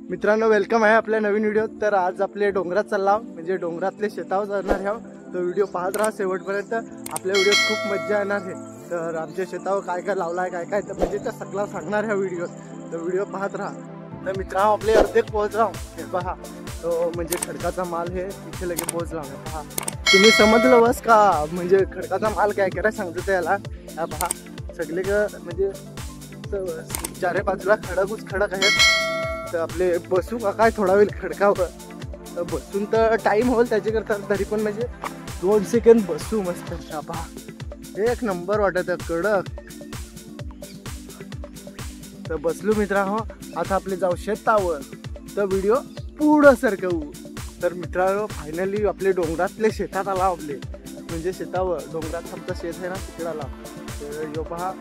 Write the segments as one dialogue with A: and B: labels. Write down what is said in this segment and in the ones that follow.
A: मित्रांनो, वेलकम आहे आपल्या नवीन व्हिडिओ। तर आज आपले डोंगरात चालला, म्हणजे डोंगरातले शेतावर जाणार आहे। तो व्हिडिओ पाहत राहा शेवटपर्यंत। आपल्या व्हिडिओत खूप मजा येणार आहे। तर आमच्या शेतावर काय काय लावलाय, काय काय तर म्हणजे त्या सगळं सांगणार ह्या व्हिडिओत। तर व्हिडिओ पाहत राहा। तर मित्रांनो, आपले अर्धे पोहोचला हे पहा। तो म्हणजे खडकाचा माल हे इथे लगे पोहोचला पहा। तुम्ही समजलं बस का, म्हणजे खडकाचा माल काय करायला सांगतो त्याला पहा। सगळे म्हणजे चारे बाजूला खडकच खडक आहेत। तर आपले बसू का काय थोडा वेळ खडकावर, तर बसून तर टाइम होईल त्याच्याकरता, तरी पण म्हणजे 2 सेकंद बसू मस्त पहा। एक नंबर वाटत आहे कडक। तर बसलो मित्रांनो, आता आपले जाऊ शेतावर। तर व्हिडिओ पुढं सरकवू। तर मित्रांनो, फायनली आपले डोंगरातले शेतात आला। आपले म्हणजे शेतावर, डोंगरात आमचं शेत आहे ना, तिकडे आला। तर यो पहा,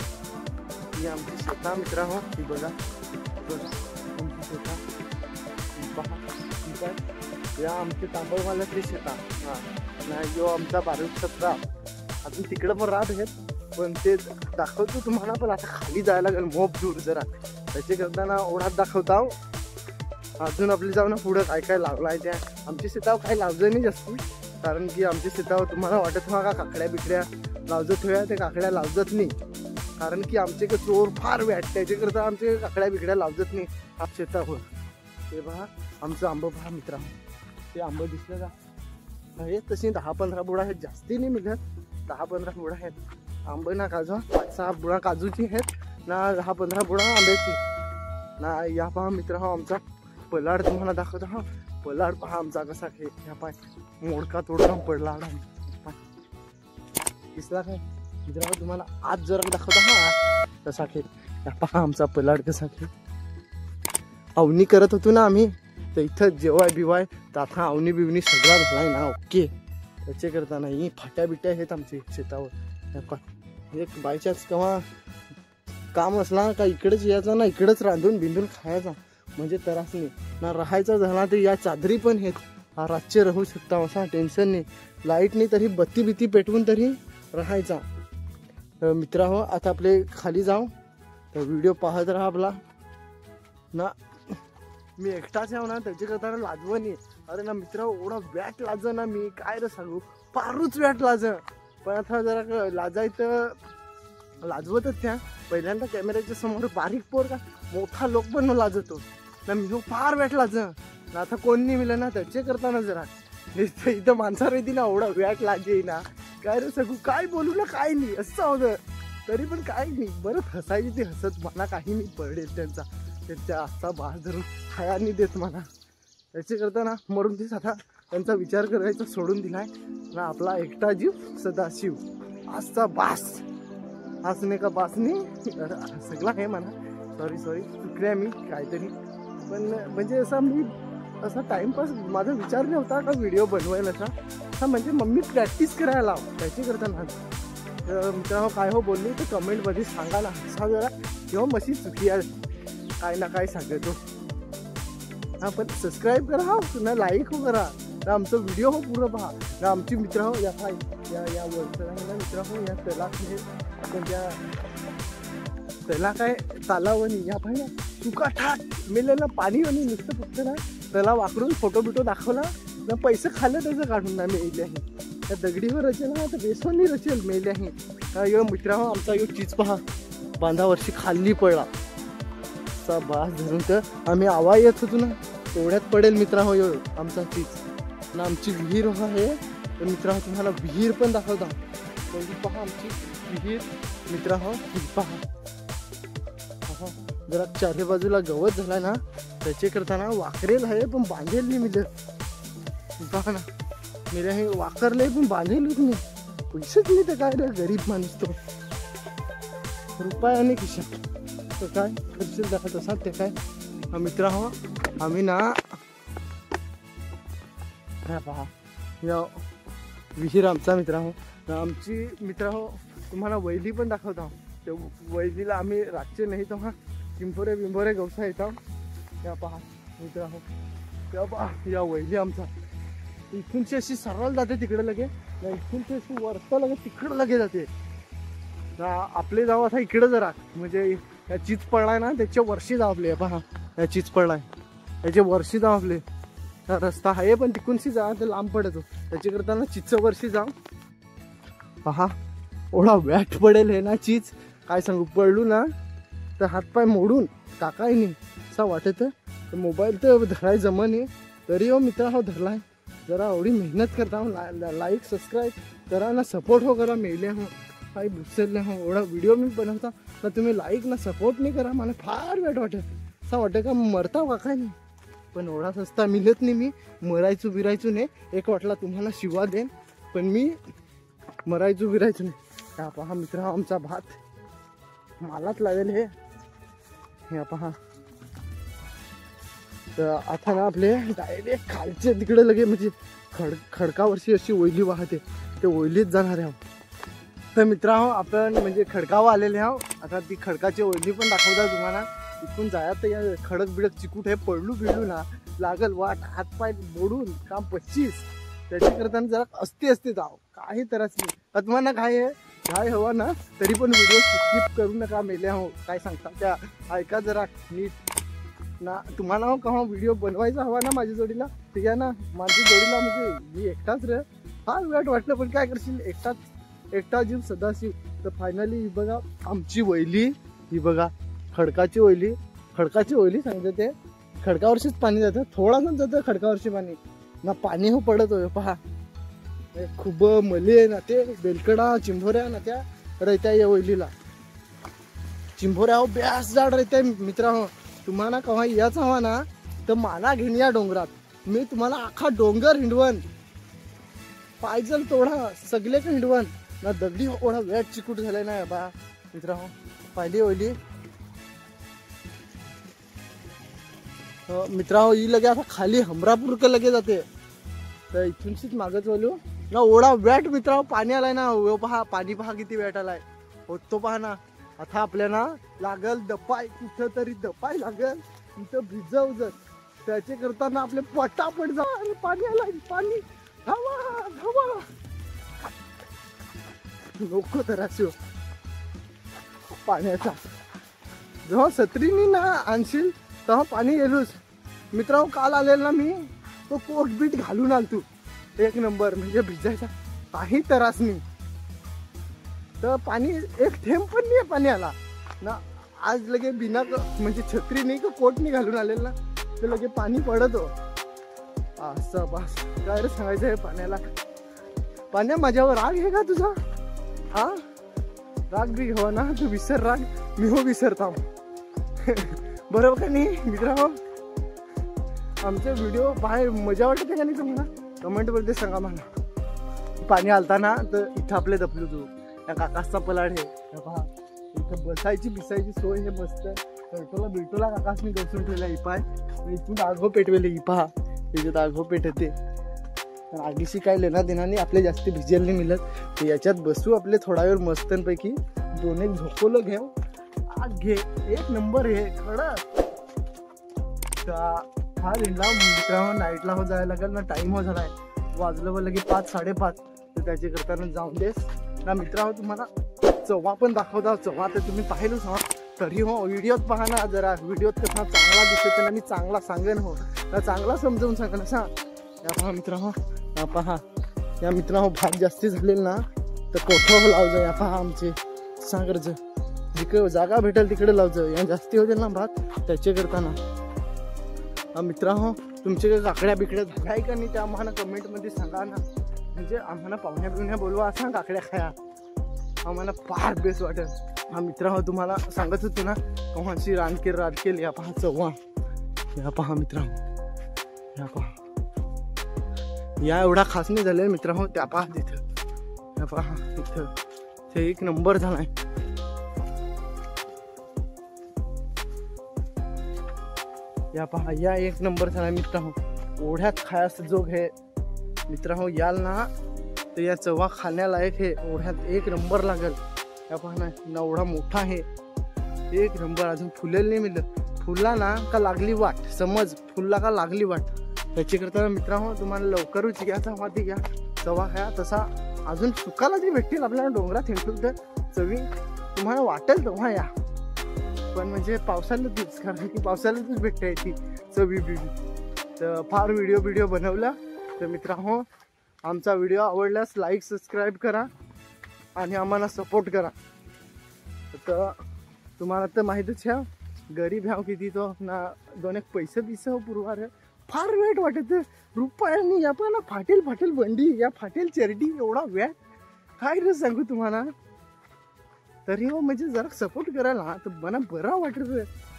A: ही आमची शेता मित्रांनो, ही बघा आमची शेता पहा। ठीक आहे, या आमचे तांबळमालातली शेता। हां, नाही जो आमचा 12-17 अजून तिकडं पण राहत आहेत, पण ते दाखवतो तुम्हाला। पण आता खाली जायला लागेल मोप दूर जरा, त्याचे करताना ओढात दाखवता। अजून आपली जाऊ ना पुढं काय काय लावलं आहे त्या। आमच्या शेतावर काही लावलं नाही जास्त, कारण की आमच्या शेतावर तुम्हाला वाटत व्हा का काकड्या बिकड्या लावजत होया, ते काकड्या लावजत नाही, कारण की आमचे चोर फार वाट, त्याच्याकरता आमचे काकड्या बिकड्या लावजत नाही आमच्या शेतावर। ते पहा आमचं आंबं पहा मित्रांनो, ते आंबं दिसलं का, हे तशी 10-15 बुडा आहेत, जास्ती नाही निघत, 10-15 बुडा आहेत आंबे ना। काजू 5-6 बुडा काजूची आहेत ना, 10-15 बुडा आंब्याची ना। या पहा मित्रांनो, आमचा पलाड तुम्हाला दाखवतो। हा पलाड पहा आमचा कसा खे, ह्या पाय मोडका तोडका पडला दिसला काय मित्रांनो तुम्हाला। आज जरा दाखवतो हा कसा खे, ह्या पहा आमचा पलाड कसा खे। अवनी करत होतो ना आम्ही, तर इथं जेवाय बिवाय तर आता अवनी बिवनी सगळा झालाय ना ओके। त्याचे करता नाही फाट्या बिट्या आहेत आमच्या शेतावर। एक बायचान्स केव्हा काम असला का इकडेच यायचं ना, इकडेच रांधून बिंधून खायचा, म्हणजे त्रास नाही ना। राहायचा झाला तर या चादरी पण आहेत, रातचे राहू शकता असा टेन्शन नाही। लाईट नाही तरी बत्ती बित्ती पेटवून तरी राहायचा। मित्रांनो, आता आपले खाली जाऊ, तर व्हिडिओ पाहत राहा आपला ना। मी एकटाच आहे ना, त्याच्या करता लाजवं नाही। अरे ना मित्रांनो, एवढा वॅट लाज ना, मी काय रे सांगू, फारूच वॅट लाज। पण आता जरा लाजायचं लाजवतच त्या। पहिल्यांदा कॅमेऱ्याच्या समोर बारीक पोर का मोठा लोक पण लाजतो ना, मी फार वॅट लाज ना। आता कोण नाही मिळलं ना, त्याचे करताना जरा इथं माणसावर येते ना, एवढा वॅट लागे ना, काय रे सांगू, काय बोलू ना, काय नाही असं होतं, तरी पण काय नाही बरं हसायची ती हसत, मला काही नाही पडेल त्यांचा आजचा बास धरून खायानी देत मला। त्याचे करताना मरून तेच आता त्यांचा विचार करायचा सोडून दिलाय ना। आपला एकटा जीव सदाशिव, आजचा बास, हसणे का बास नाही सगळा आहे म्हणा। सॉरी चुकल्या मी काहीतरी, पण म्हणजे असं मी असा टाइमपास माझा विचार नाही होता का व्हिडिओ बनवायला का, हा म्हणजे मम्मी प्रॅक्टिस करायला लाव त्याची करताना। तर मित्रांनो, काय हो बोलली तर कमेंटमध्ये सांगा ना, असा जरा किंवा मशी चुकी आहे काय ना काय सांगतो। हा पण सबस्क्राईब करा, हा ना लाईक हो करा ना, आमचं व्हिडिओ हो पूर्ण पहा ना। आमची मित्र हो या काय या वरचं मित्र हो, या तलाक हे म्हणजे त्याला काय तालावणी या पाहिजे चुका ठाक मेलेलं पाणी आणि नुसतं फक्त ना त्याला वाकरून फोटो बिटो दाखवला ना, पैसे खाल्लं त्याचं काढून ना मेले आहे। त्या दगडीवर रचेल ना, तर बेसवणी रचेल मेले आहे का। यो मित्रांनो, आमचा यो चीज पहा बांधावरची खाल्ली पडला चा बास धरून, तर आम्ही आवाज येत होतो ना, तेवढ्यात पडेल मित्रांनो यो आमचा चीज ना। आमची विहीर आहे, तर मित्रांनो तुम्हाला विहीर पण दाखवता। पहा आमची विहीर मित्रांनो, पहा जरा चारी बाजूला गवत झालाय ना, त्याचे करताना वाकरेल आहे पण बांधेल नाही मिळत पहा ना। मेरे हे वाकरले पण बांधेलच नाही, पैसेच नाही तर काय रे, गरीब माणूस तो रुपयाने खिशात, तर काय करशील दाखवत असा ते काय। मित्रांनो, आम्ही ना पहा या विहीर आमचा मित्रांनो, आमची मित्रांनो तुम्हाला वैली पण दाखवतो। ते वैलीला आम्ही रातचे नाही तर हा चिंबोरे बिंबोरे गवसा येतो। या पहा मित्रांनो, या पहा या वैली आमचा इथूनची अशी सरळ जाते तिकडे लगे, इथूनची अशी वरता लगे तिकडं लगे जाते। आपले जाऊ आता इकडे जरा, म्हणजे या चीज पडलाय ना त्याच्या वर्षी जाऊ आपले पहा, या चीज पडलाय याचे वर्षी जाऊ आपले रस्ता आहे पण तिकूनशी जा ते लांब पडतो त्याची करताना चिचचं वर्षी जाऊ पहा एवढा वॅट पडेल हे ना चीज काय सांगू पडलू ना तर हातपाय मोडून टाकाय नाही असं वाटत मोबाईल तर धराय जमणे तरी हो मित्र हो धरलाय जरा एवढी मेहनत करता हो लाईक सबस्क्राईब करा ना सपोर्ट हो करा मेले हो काही बुसरले हो एवढा व्हिडिओ मी बनवता ना तुम्ही लाईक ना सपोर्ट नाही करा मला फार वाईट वाटत असं वाटतं का मरता का काय नाही पण एवढा सस्ता मिळत नाही मी मरायचो बिरायचो नाही एक वाटला तुम्हाला शिवा देन पण मी मरायचो बिरायचो नाही पहा मित्र आमचा भात मालाच लागेल हे पहा तर आता ना आपले डायरेक्ट खालचे तिकडे लगे म्हणजे खडकावरची अशी ओयली वाहते ते ओयलीच जाणार आहे तर मित्र आपण म्हणजे खडकावर आलेले आहो आता ती खडकाची ओयली पण दाखवता तुम्हाला इथून जाया तर या खडक बिडक चिकूट हे पडलू बिडलू ना लागल वाट हातपाय मोडून काम 25 त्याच्या करताना जरा असते जाव काही तरच नाही तुम्हाला काय हवा ना तरी पण व्हिडिओ स्किप करू नका मेले हो काय सांगता त्या ऐका जरा नीट ना तुम्हाला हो का व्हिडिओ बनवायचा हवा ना माझ्या जोडीला ठीक आहे ना माझ्या जोडीला म्हणजे मी एकटाच रे फार वाईट वाटलं पण काय करशील एकटा जीव सदाशिव तर फायनली ही बघा आमची वैली ही बघा खडकाची वैली सांगते ते खडकावरशीच पाणी जातं थोडासा जातं खडकावरची पाणी ना पाणी हो पडत हो पहा खूप मले ना ते बेलकडा चिंभोऱ्या ना त्या रहत्या या वैलीला चिंभोऱ्या हो ब्यास जाड रहत्या मित्रा हो तुम्हाला केव्हा याच हवा ना तर माना घेऊन या डोंगरात मी तुम्हाला अख्खा डोंगर हिंडवन पायजल तोडा सगळे का हिंडवन ना दगडी एवढा वेट चिकूट झालाय ना बा मित्रा हो पाहिली ओली मित्रा हो ही लगे आता खाली हमरापूर के लगे जाते तर इथूनशीच मागच बोलू ना एवढा वेट मित्रा हो पाणी आलाय ना पहा पाणी पहा किती वेट आलाय होतो पहा ना आता आपल्याला लागल दपाय कुठं तरी दपाय लागल तिथं भिजव जर त्याचे करताना आपले पटापट जा पाणी आलाय पाणी धावा नको तर पाण्याचा जेव्हा सत्रीनी ना आणशील तेव्हा पाणी गेलोच मित्रांनो काल आलेला ना मी तो कोट बीट घालून आलतो एक नंबर म्हणजे भिजायचा काही त्रास नाही तर पाणी एक थेंब पण नाही पाणी आला ना आज लगे बिना म्हणजे छत्री नाही का कोट नाही घालून आलेलं ना तर लगे पाणी पडत हो असं बस काय रे सांगायचं आहे पाण्या माझ्यावर राग आहे का तुझा हा राग बी घ्यावा ना तू विसर राग मी हो विसरता बरोबर का नाही मित्रांनो आमचे व्हिडिओ बाहेर मजा वाटते का नाही तुम्हाला कमेंट मध्ये सांगा मला पाणी आलता ना तर इथं आपले दपलू तू या काकासचा पलाड हे पहा इथं बसायची बिसायची सोय हे मस्त बिलटोला काकासनी बसून ठेवला इपाय इथून आगो पेटवेले इपहा त्याच्यात आगो पेटते आगीशी काय लेना देना नाही आपले जास्त भिजेल नाही मिळत तर याच्यात बसू आपले थोडा वेळ मस्तपैकी 2-1 झोपलं घेऊ आग घे एक नंबर हे खडक हा रिंडला मित्रांनो नाईटला हो जायला लागेल ना टाइम हो झालाय वाजलं व लगे 5-5:30 तर त्याचे करताना जाऊन देस ना मित्रांनो तुम्हाला चव्हा पण दाखवता चव्हा तर तुम्ही पाहिलंच हा तरी हो व्हिडिओत पहा ना जरा व्हिडिओत कसा चांगला दिसते आणि चांगला सांगेन हो ना चांगला समजावून सांगा ना या पहा मित्रांनो या पहा या मित्रांनो भात जास्ती झालेलं ना तर कोठं लावजो या पहा आमचे सांगरचं जिकडे जागा भेटेल तिकडे लावजो या जास्ती होते ना भात त्याचे करताना मित्रांनो तुमचे काही काकड्या बिकड्या झाल्या आहे का नाही त्या आम्हाला कमेंटमध्ये सांगा ना म्हणजे आम्हाला पाहुण्या बिवण्या बोलवा असा काकड्या खाया आम्हाला फार बेस्ट वाटेल हा मित्रांनो तुम्हाला सांगत होतो ना कव्हाची रानकेल या पहा चव्हा या पहा मित्रांनो या पहा या एवढा खास नाही झालाय मित्रांनो त्या पहा तिथं या पहा तिथं ते एक नंबर झालाय या पहा या एक नंबर झालाय मित्रांनो ओढ्यात खायास जोग हे मित्रांनो याल ना तर या चव्हा खाण्यालायक हे ओढ्यात एक नंबर लागेल या पहा ना एवढा मोठा आहे एक नंबर अजून फुलेल नाही मिळत फुलला ना का लागली वाट समज फुलला का लागली वाट त्याची करताना मित्रांनो तुम्हाला लवकरच घ्यायचा माती घ्या चव्हा खाया तसा अजून सुकाला जी भेटतील आपल्याला डोंगरात हिंडून तर चवी तुम्हाला वाटेल तेव्हा या पण म्हणजे पावसाळ्यातच कारण की पावसाळ्यातच भेटते ती चवी बिवी. तर फार व्हिडिओ बनवला. तर मित्रांनो, आमचा व्हिडिओ आवडल्यास लाईक सबस्क्राईब करा आणि आम्हाला सपोर्ट करा. तर तुम्हाला तर माहीतच आहे, गरीब ह्याव किती तो ना दोन एक पैसे बिसे पुरवार. फार वेट वाटत रुपयांनी या पण फाटेल बंडी, या फाटेल चरडी, एवढा वेट काय रे सांगू तुम्हाला. तरी हो म्हणजे जरा सपोर्ट करायला तर मला बरा वाटत.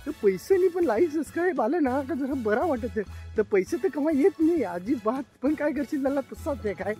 A: तर पैसे पण लाईक सबस्क्राईब आले ना का जरा बरा वाटत. तर पैसे तर कमा येत नाही अजिबात, पण काय करशील त्याला तसाच आहे काय.